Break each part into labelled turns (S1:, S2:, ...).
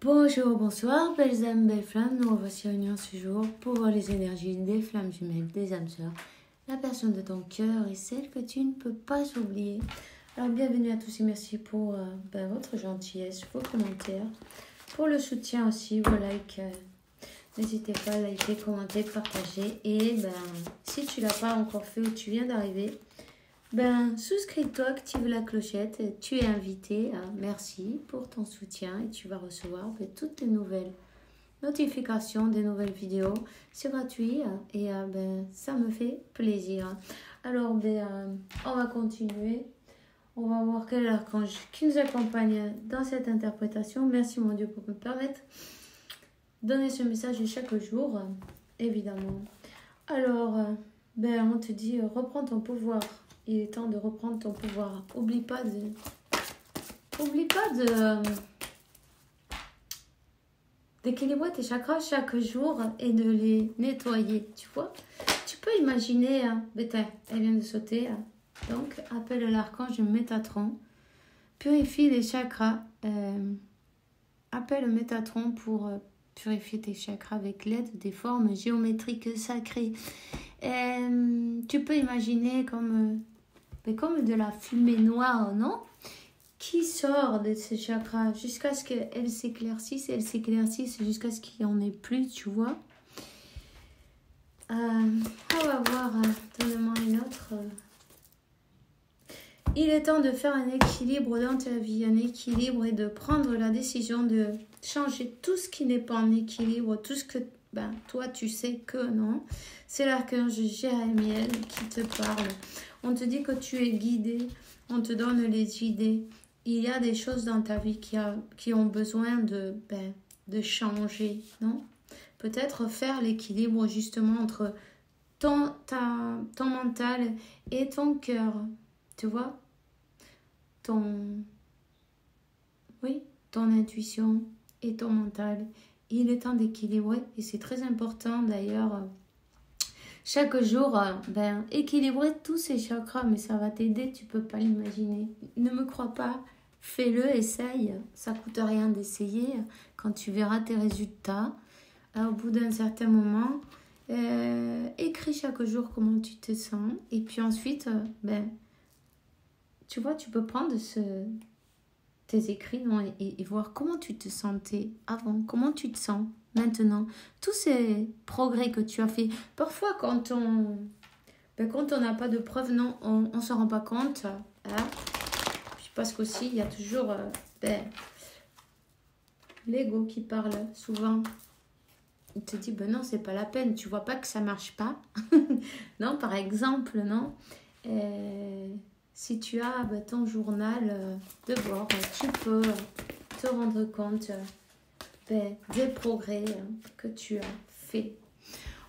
S1: Bonjour, bonsoir, belles âmes, belles flammes. Nous revoici réunis ce jour pour voir les énergies des flammes jumelles, des âmes sœurs, la personne de ton cœur et celle que tu ne peux pas oublier. Alors, bienvenue à tous et merci pour votre gentillesse, vos commentaires, pour le soutien aussi, vos likes. N'hésitez pas à liker, commenter, partager. Et si tu ne l'as pas encore fait ou tu viens d'arriver, souscris-toi, active la clochette, tu es invité. Merci pour ton soutien et tu vas recevoir toutes les nouvelles notifications des nouvelles vidéos. C'est gratuit et ça me fait plaisir. Alors, on va continuer. On va voir quel est l'archange qui nous accompagne dans cette interprétation. Merci mon Dieu pour me permettre de donner ce message chaque jour, évidemment. Alors, on te dit, reprends ton pouvoir. Il est temps de reprendre ton pouvoir. Oublie pas d'équilibrer tes chakras chaque jour et de les nettoyer, tu vois. Tu peux imaginer, elle vient de sauter, donc appelle l'archange Métatron, purifie les chakras, appelle Métatron pour purifier tes chakras avec l'aide des formes géométriques sacrées. Tu peux imaginer comme de la fumée noire, non? Qui sort de ces chakras jusqu'à ce qu'elle s'éclaircisse jusqu'à ce qu'il n'y en ait plus, tu vois. On va voir, donne-moi une autre. Il est temps de faire un équilibre dans ta vie, un équilibre et de prendre la décision de changer tout ce qui n'est pas en équilibre, tout ce que toi tu sais que non. C'est l'archange Jérémiel qui te parle. On te dit que tu es guidé, on te donne les idées. Il y a des choses dans ta vie qui ont besoin de changer, non? Peut-être faire l'équilibre justement entre ton mental et ton cœur, tu vois? Ton intuition et ton mental. Il est temps d'équilibrer et c'est très important d'ailleurs. Chaque jour, équilibrer tous ces chakras, mais ça va t'aider, tu peux pas l'imaginer. Ne me crois pas, fais-le, essaye. Ça coûte rien d'essayer. Quand tu verras tes résultats, au bout d'un certain moment, écris chaque jour comment tu te sens. Et puis ensuite, tu vois, tu peux prendre tes écrits et voir comment tu te sentais avant, comment tu te sens maintenant, tous ces progrès que tu as fait. Parfois, quand on n'a pas de preuves, non, on ne s'en rend pas compte. Puis parce qu'aussi, il y a toujours l'ego qui parle souvent. Il te dit, non, c'est pas la peine, tu vois pas que ça marche pas. Non, par exemple, non. Si tu as ton journal de bord, tu peux te rendre compte des progrès que tu as fait.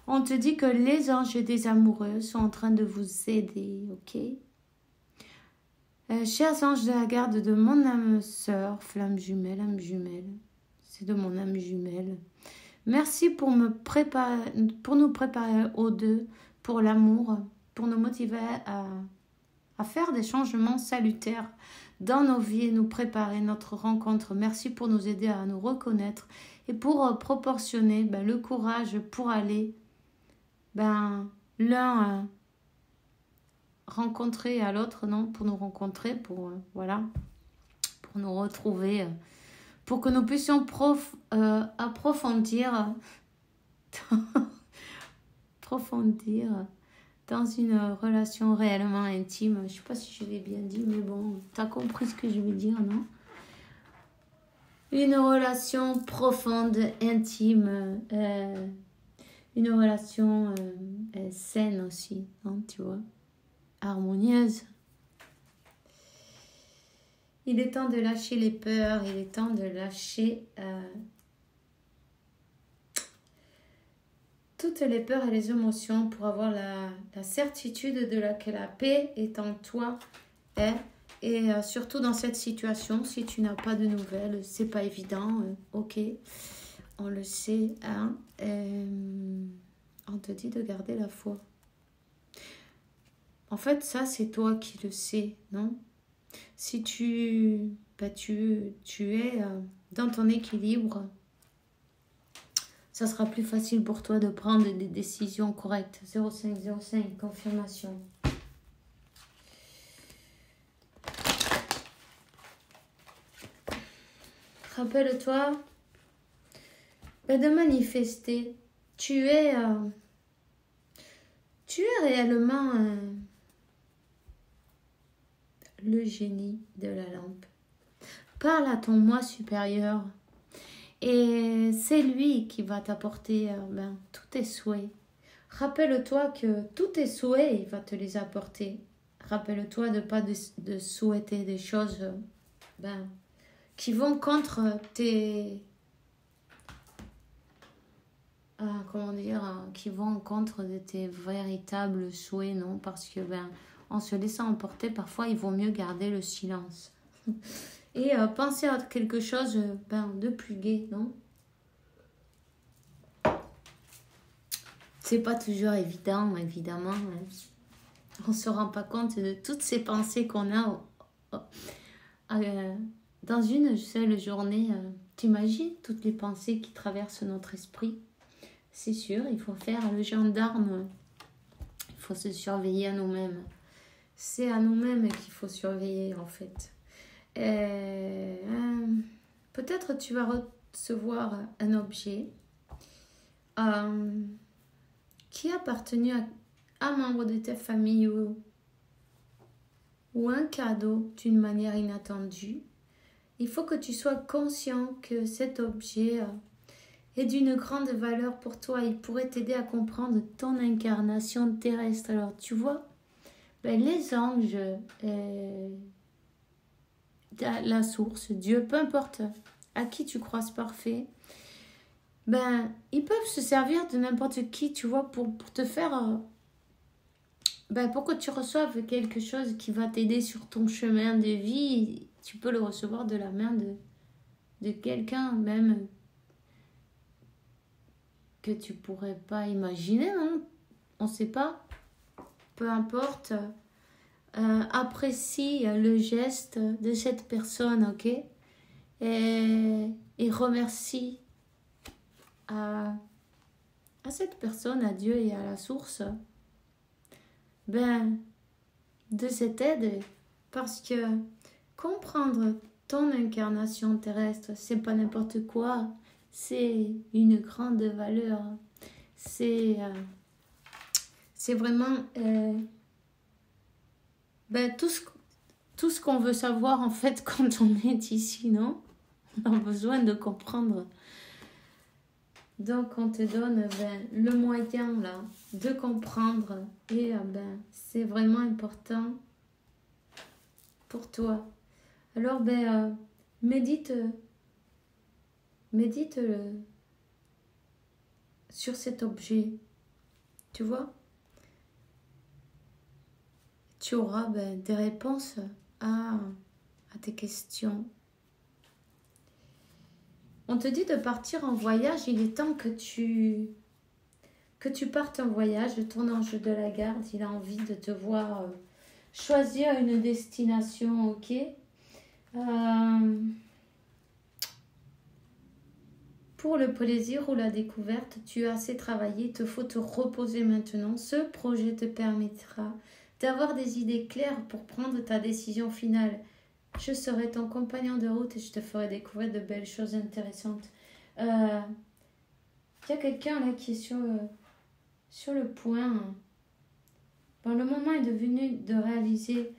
S1: On te dit que les anges des amoureux sont en train de vous aider, ok? Chers anges de la garde de mon âme sœur, flamme jumelle, âme jumelle, c'est de mon âme jumelle. Merci pour nous préparer aux deux, pour l'amour, pour nous motiver à faire des changements salutaires dans nos vies et nous préparer notre rencontre. Merci pour nous aider à nous reconnaître et pour proportionner le courage pour aller l'un rencontrer à l'autre, non, pour nous rencontrer, pour nous retrouver, pour que nous puissions approfondir dans une relation réellement intime. Je ne sais pas si je l'ai bien dit, mais bon, tu as compris ce que je veux dire, non? Une relation profonde, intime, une relation saine aussi, non, tu vois, harmonieuse. Il est temps de lâcher les peurs, il est temps de lâcher toutes les peurs et les émotions pour avoir la certitude que la paix est en toi. Et surtout dans cette situation, si tu n'as pas de nouvelles, c'est pas évident, ok, on le sait, hein, on te dit de garder la foi. En fait, ça, c'est toi qui le sais, non? Si tu ben, tu es dans ton équilibre. Ça sera plus facile pour toi de prendre des décisions correctes. 0505, confirmation. Rappelle-toi de manifester. Tu es réellement le génie de la lampe. Parle à ton moi supérieur et c'est lui qui va t'apporter tous tes souhaits. Rappelle-toi que tous tes souhaits, il va te les apporter. Rappelle-toi de pas de souhaiter des choses qui vont contre tes... comment dire, qui vont contre de tes véritables souhaits, non? Parce que en se laissant emporter, parfois il vaut mieux garder le silence. Et penser à quelque chose de plus gai, non? C'est pas toujours évident, évidemment. Hein. On se rend pas compte de toutes ces pensées qu'on a dans une seule journée. T'imagines toutes les pensées qui traversent notre esprit? C'est sûr, il faut faire le gendarme. Il faut se surveiller à nous-mêmes. C'est à nous-mêmes qu'il faut surveiller, en fait. Peut-être tu vas recevoir un objet qui a appartenu à un membre de ta famille ou un cadeau d'une manière inattendue. Il faut que tu sois conscient que cet objet est d'une grande valeur pour toi. Il pourrait t'aider à comprendre ton incarnation terrestre. Alors tu vois, les anges, la source, Dieu, peu importe à qui tu croises parfait, ils peuvent se servir de n'importe qui, tu vois, pour te faire... pour que tu reçoives quelque chose qui va t'aider sur ton chemin de vie. Tu peux le recevoir de la main de quelqu'un même que tu pourrais pas imaginer, hein. On sait pas. Peu importe. Apprécie le geste de cette personne, ok? Et remercie à cette personne, à Dieu et à la source, de cette aide, parce que comprendre ton incarnation terrestre, c'est pas n'importe quoi, c'est une grande valeur, c'est vraiment tout ce qu'on veut savoir en fait quand on est ici, non? On a besoin de comprendre. Donc on te donne le moyen là de comprendre et c'est vraiment important pour toi. Alors médite sur cet objet, tu vois. Tu auras des réponses à tes questions. On te dit de partir en voyage, il est temps que tu partes en voyage. Ton ange de la garde, il a envie de te voir choisir une destination, ok? Pour le plaisir ou la découverte, tu as assez travaillé, il te faut te reposer maintenant. Ce projet te permettra d'avoir des idées claires pour prendre ta décision finale. Je serai ton compagnon de route et je te ferai découvrir de belles choses intéressantes. Il y a quelqu'un là qui est sur le point. Le moment est devenu de réaliser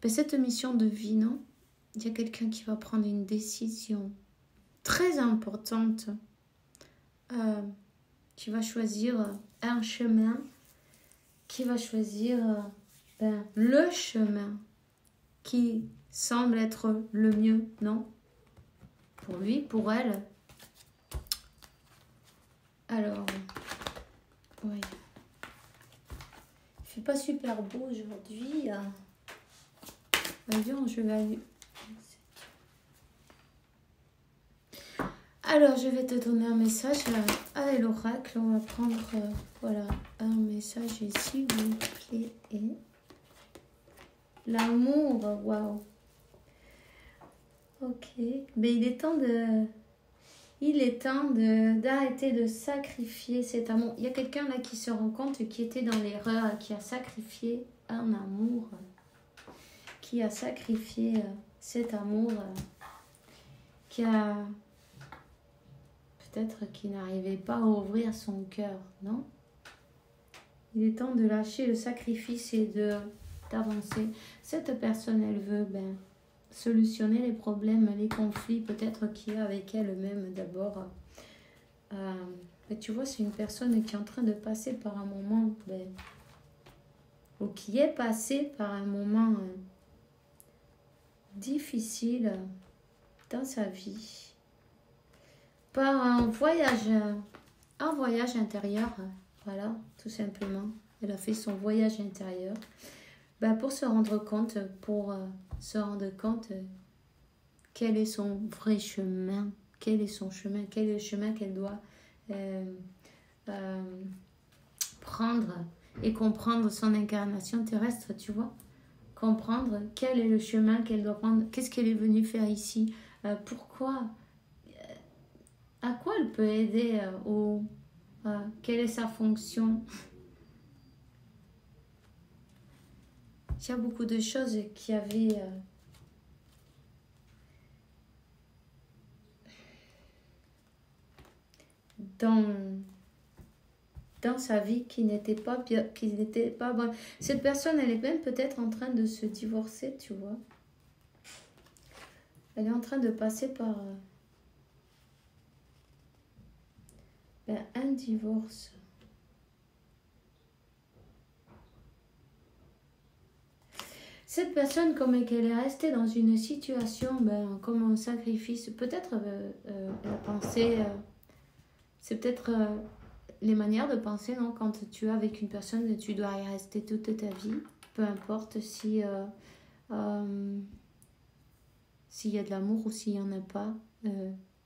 S1: cette mission de vie, non? Il y a quelqu'un qui va prendre une décision très importante, qui va choisir un chemin, qui va choisir le chemin qui semble être le mieux, non? Pour lui, pour elle. Alors, oui. Il fait pas super beau aujourd'hui. Voyons, je vais aller... Alors, je vais te donner un message avec l'oracle. On va prendre un message ici, s'il vous plaît. L'amour, waouh. Ok, mais il est temps d'arrêter de sacrifier cet amour. Il y a quelqu'un là qui se rend compte qui était dans l'erreur, qui a sacrifié un amour, qui a sacrifié cet amour, qui a peut-être qui n'arrivait pas à ouvrir son cœur, non? Il est temps de lâcher le sacrifice et d'avancer. Cette personne, elle veut solutionner les problèmes, les conflits peut-être qu'il y a avec elle-même d'abord. Mais tu vois, c'est une personne qui est en train de passer par un moment, ou qui est passée par un moment difficile dans sa vie, par un voyage intérieur, voilà, tout simplement. Elle a fait son voyage intérieur pour se rendre compte, quel est son vrai chemin, quel est son chemin, quel est le chemin qu'elle doit prendre et comprendre son incarnation terrestre, tu vois. Comprendre quel est le chemin qu'elle doit prendre, qu'est-ce qu'elle est venue faire ici, pourquoi, à quoi elle peut aider, quelle est sa fonction. Il y a beaucoup de choses qui avaient dans sa vie qui n'étaient pas bonnes. Cette personne, elle est même peut-être en train de se divorcer, tu vois. Elle est en train de passer par un divorce. Cette personne, comme qu'elle est restée dans une situation comme un sacrifice, peut-être elle a pensé, c'est peut-être les manières de penser, non? Quand tu es avec une personne, tu dois y rester toute ta vie, peu importe s'il y a de l'amour ou s'il n'y en a pas.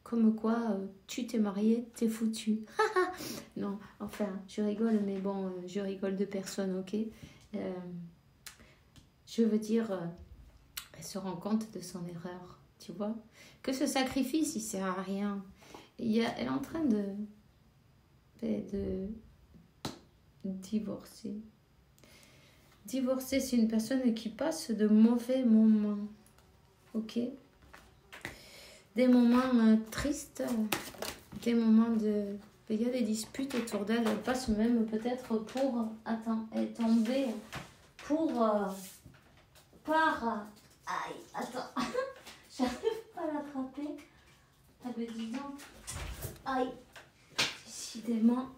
S1: Comme quoi, tu t'es marié, t'es foutu. Non, enfin, je rigole, mais bon, je rigole de personne, ok? Je veux dire, elle se rend compte de son erreur, tu vois? Que ce sacrifice, il sert à rien. Elle est en train de divorcer. Divorcer, c'est une personne qui passe de mauvais moments, ok? Des moments tristes, des moments de... Il y a des disputes autour d'elle, elle passe même peut-être pour... Attends, elle est tombée aïe, attends, j'arrive pas à l'attraper. Ah ben dis donc. Aïe, décidément.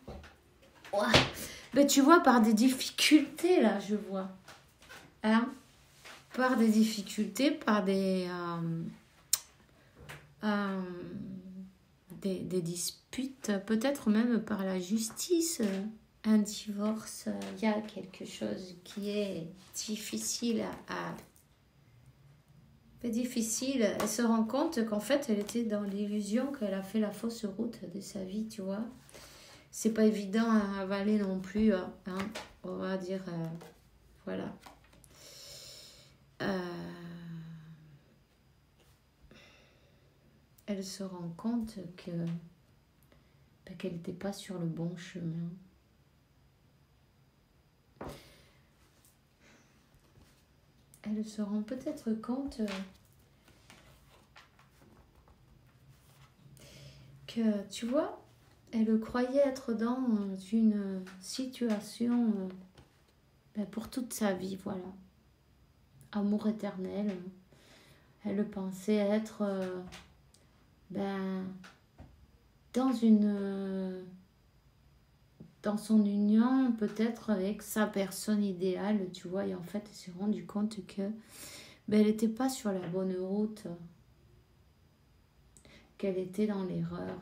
S1: Ouais. Ben tu vois, par des difficultés là, je vois. Hein? Par des difficultés, par des disputes, peut-être même par la justice. Un divorce, il y a quelque chose qui est difficile difficile. Elle se rend compte qu'en fait, elle était dans l'illusion qu'elle a fait la fausse route de sa vie, tu vois. C'est pas évident à avaler non plus, hein, on va dire, voilà. Elle se rend compte qu'elle n'était pas sur le bon chemin. Elle se rend peut-être compte que, tu vois, elle croyait être dans une situation pour toute sa vie, voilà. Amour éternel. Elle pensait être dans son union, peut-être avec sa personne idéale, tu vois, et en fait, elle s'est rendue compte que elle n'était pas sur la bonne route, qu'elle était dans l'erreur.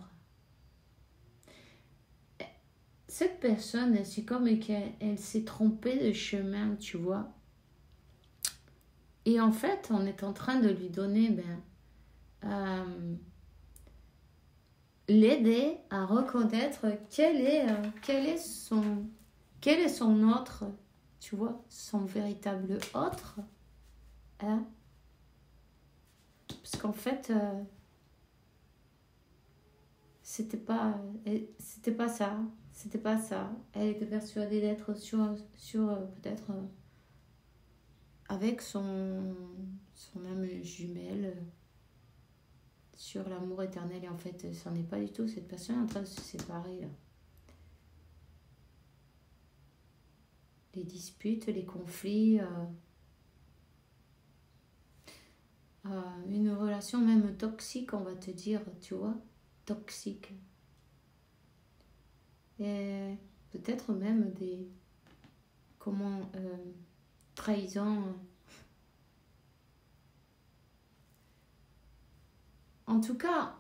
S1: Cette personne, c'est comme qu'elle s'est trompée de chemin, tu vois. Et en fait, on est en train de lui donner, l'aider à reconnaître quel est son autre, tu vois, son véritable autre, hein? Parce qu'en fait, c'était pas ça. C'était pas ça. Elle était persuadée d'être sur peut-être avec son âme jumelle sur l'amour éternel. Et en fait, ça n'est pas du tout. Cette personne est en train de se séparer là. Les disputes, les conflits, une relation même toxique, on va te dire, tu vois, toxique. Et peut-être même des trahisons. En tout cas,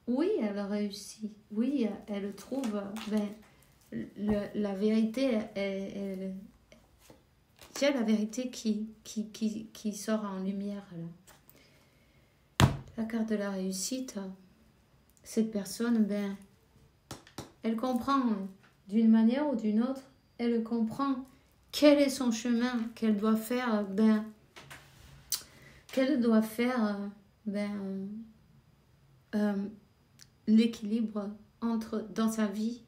S1: oui, elle réussit. Oui, elle trouve la vérité. Il y a la vérité qui sort en lumière. Là. La carte de la réussite, cette personne, elle comprend d'une manière ou d'une autre, elle comprend quel est son chemin qu'elle doit faire, l'équilibre dans sa vie.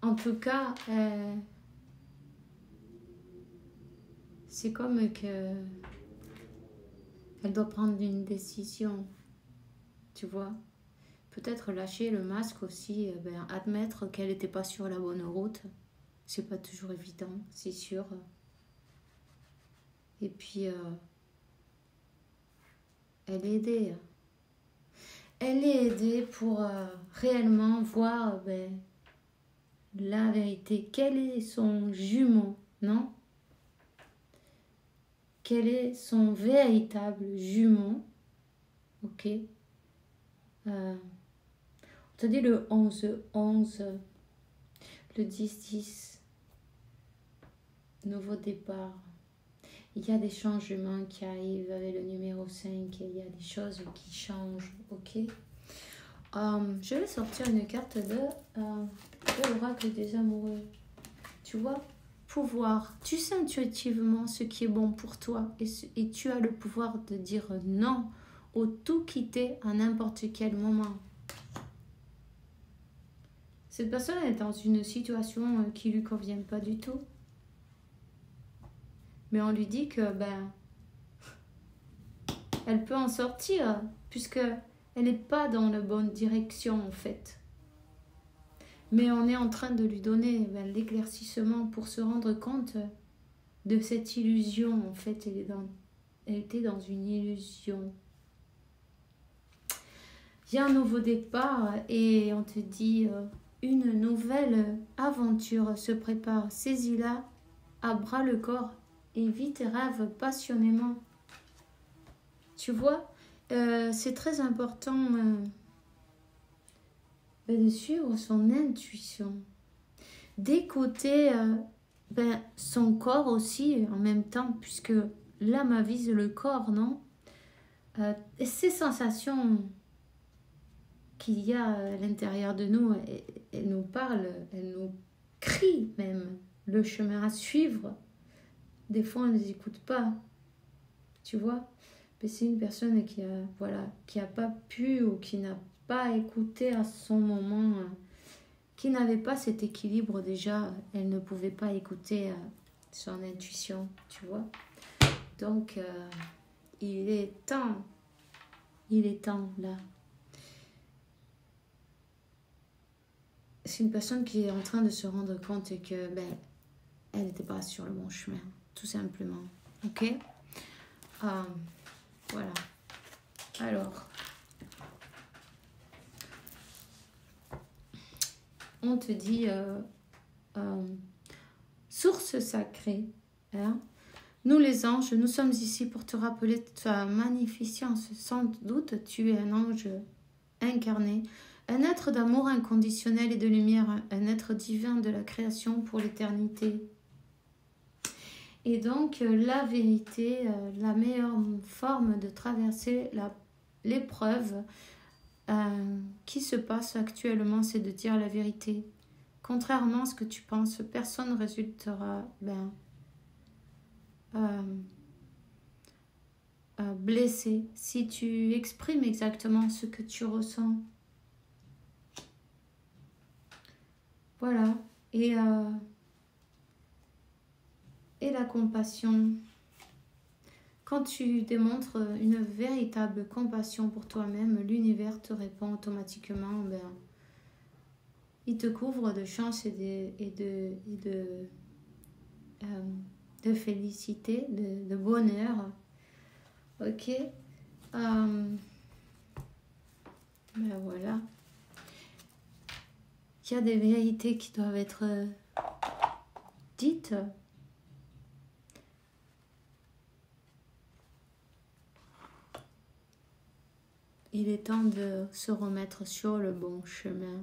S1: En tout cas, c'est comme que elle doit prendre une décision, tu vois. Peut-être lâcher le masque aussi, admettre qu'elle n'était pas sur la bonne route. C'est pas toujours évident, c'est sûr. Et puis, elle est aidée. Elle est aidée pour réellement voir la vérité. Quel est son jumeau, non? Quel est son véritable jumeau? Ok. On te dit le 11, le 10, nouveau départ. Il y a des changements qui arrivent avec le numéro 5. Il y a des choses qui changent, ok? Je vais sortir une carte de l'oracle des amoureux. Tu vois? Pouvoir. Tu sais intuitivement ce qui est bon pour toi et tu as le pouvoir de dire non ou tout quitter à n'importe quel moment. Cette personne est dans une situation qui lui convient pas du tout. Mais on lui dit que elle peut en sortir puisque elle n'est pas dans la bonne direction en fait. Mais on est en train de lui donner l'éclaircissement pour se rendre compte de cette illusion. En fait, elle était dans une illusion. Il y a un nouveau départ et on te dit une nouvelle aventure se prépare. Saisis-la à bras le corps et vis tes rêves passionnément. Tu vois, c'est très important de suivre son intuition, d'écouter son corps aussi en même temps, puisque l'âme avise le corps, non? Et ces sensations qu'il y a à l'intérieur de nous, elles nous parlent, elles nous crient même le chemin à suivre. Des fois, on ne les écoute pas, tu vois. Mais c'est une personne qui a pas pu ou qui n'a pas écouté à son moment, qui n'avait pas cet équilibre déjà. Elle ne pouvait pas écouter son intuition, tu vois. Donc, il est temps là. C'est une personne qui est en train de se rendre compte que elle n'était pas sur le bon chemin, tout simplement. Ok? Voilà. Alors, on te dit source sacrée. Hein? Nous les anges, nous sommes ici pour te rappeler ta magnificence. Sans doute, tu es un ange incarné, un être d'amour inconditionnel et de lumière, un être divin de la création pour l'éternité. Et donc, la vérité, la meilleure forme de traverser l'épreuve qui se passe actuellement, c'est de dire la vérité. contrairement à ce que tu penses, personne ne résultera blessé si tu exprimes exactement ce que tu ressens. Voilà. Et la compassion. Quand tu démontres une véritable compassion pour toi-même, l'univers te répond automatiquement. Il te couvre de chance et de félicité, de bonheur. Ok. Voilà. Il y a des vérités qui doivent être dites. Il est temps de se remettre sur le bon chemin.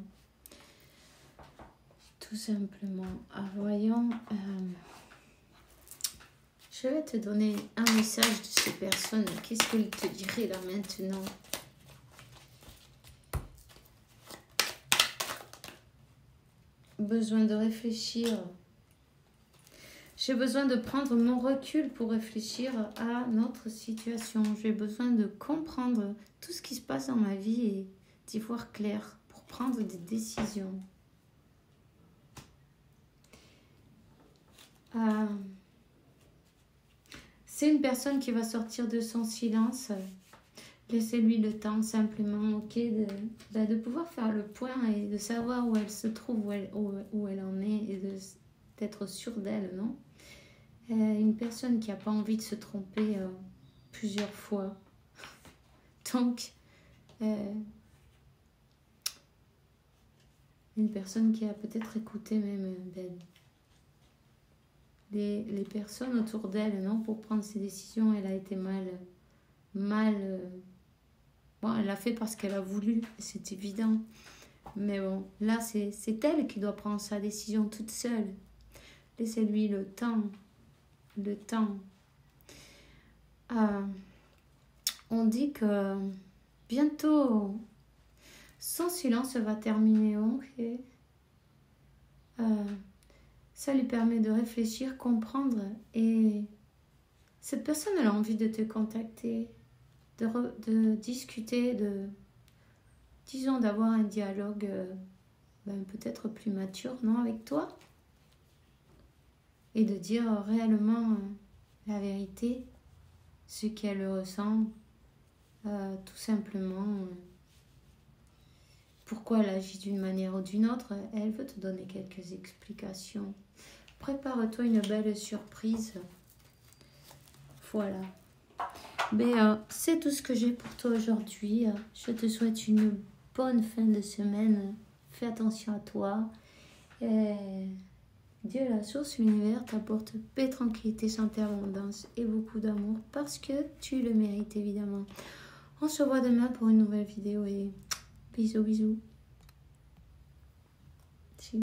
S1: Tout simplement. Voyons. Je vais te donner un message de ces personnes. Qu'est-ce qu'elles te diraient là maintenant? Besoin de réfléchir. J'ai besoin de prendre mon recul pour réfléchir à notre situation. J'ai besoin de comprendre tout ce qui se passe dans ma vie et d'y voir clair pour prendre des décisions. C'est une personne qui va sortir de son silence. Laissez-lui le temps simplement, ok, de pouvoir faire le point et de savoir où elle se trouve, où elle en est et d'être sûre d'elle, non? Une personne qui n'a pas envie de se tromper plusieurs fois. Donc, une personne qui a peut-être écouté même les personnes autour d'elle, non, pour prendre ses décisions. Elle a été bon, elle l'a fait parce qu'elle a voulu, c'est évident. Mais bon, là, c'est elle qui doit prendre sa décision toute seule. Laissez-lui le temps. Le temps. On dit que bientôt, son silence va terminer. Ok. Ça lui permet de réfléchir, comprendre. Et cette personne, elle a envie de te contacter, de discuter, disons, d'avoir un dialogue peut-être plus mature, non, avec toi. Et de dire réellement la vérité, ce qu'elle ressent, tout simplement. Pourquoi elle agit d'une manière ou d'une autre, elle veut te donner quelques explications. Prépare-toi une belle surprise. Voilà. Mais c'est tout ce que j'ai pour toi aujourd'hui. Je te souhaite une bonne fin de semaine. Fais attention à toi. Dieu, la source, l'univers t'apporte paix, tranquillité, santé, abondance et beaucoup d'amour parce que tu le mérites évidemment. On se voit demain pour une nouvelle vidéo et bisous bisous.